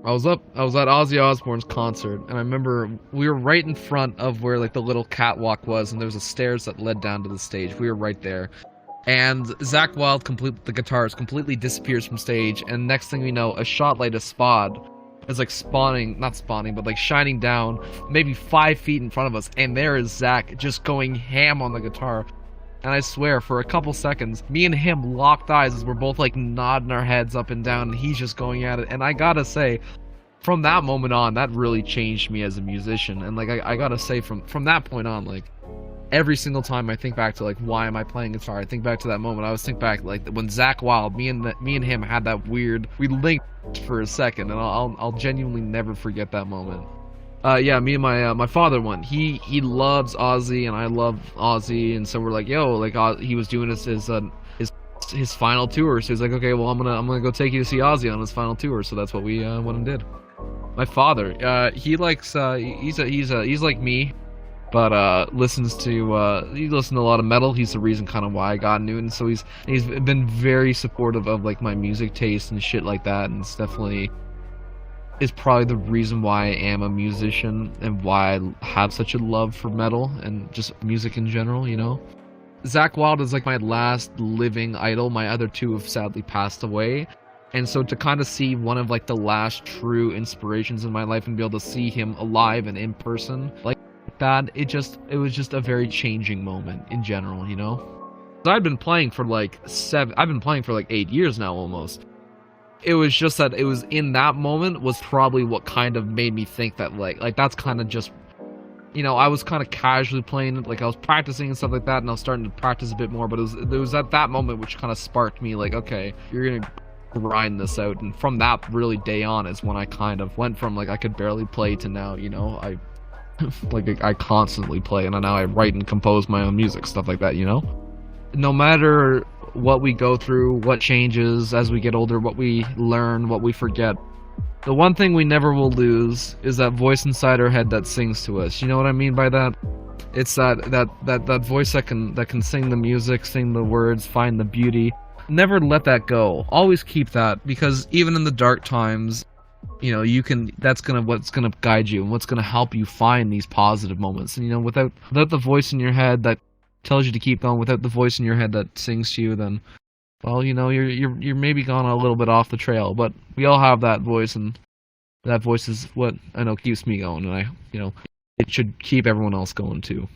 I was at Ozzy Osbourne's concert, and I remember we were right in front of where like the little catwalk was, and there was a stairs that led down to the stage. We were right there, and Zach Wild, the guitarist, completely disappears from stage, and next thing we know, a shot like a spot is like not spawning, but like shining down, maybe 5 feet in front of us, and there is Zach just going ham on the guitar. And I swear, for a couple seconds, me and him locked eyes as we're both like nodding our heads up and down, and he's just going at it. And I gotta say, from that moment on, that really changed me as a musician. And like I gotta say, from that point on, like every single time I think back to like why am I playing guitar, I think back to that moment. I always think back like when Zach Wild, me and him had that weird, we linked for a second, and I'll genuinely never forget that moment. Yeah, me and my father went. He loves Ozzy, and I love Ozzy, and so we're like, yo, like he was doing his final tour, so he's like, okay, well I'm gonna go take you to see Ozzy on his final tour, so that's what we went and did. My father, he likes he's like me, but listens to he listens to a lot of metal. He's the reason kind of why I got into it, and so he's been very supportive of like my music taste and shit like that, and it's definitely is probably the reason why I am a musician and why I have such a love for metal and just music in general, you know? Zach Wild is like my last living idol. My other two have sadly passed away. And so to kind of see one of like the last true inspirations in my life and be able to see him alive and in person like that, it was just a very changing moment in general, you know? I've been playing for like 8 years now almost. It was just that it was in that moment was probably what kind of made me think that like that's kind of just, you know, I was kind of casually playing it, like I was practicing and stuff like that, and I was starting to practice a bit more, but it was at that moment which kind of sparked me like, okay, you're gonna grind this out. And from that really day on is when I kind of went from like I could barely play to now, you know, I like I constantly play, and now I write and compose my own music, stuff like that, you know? No matter what we go through, what changes as we get older, what we learn, what we forget, the one thing we never will lose is that voice inside our head that sings to us. You know what I mean by that? It's that voice that can sing the music, sing the words, find the beauty. Never let that go. Always keep that, because even in the dark times, you know, that's what's gonna guide you and what's gonna help you find these positive moments. And you know, without the voice in your head that tells you to keep going, without the voice in your head that sings to you, then, well, you know, you're maybe gone a little bit off the trail. But we all have that voice, and that voice is what I know keeps me going, and you know, it should keep everyone else going too.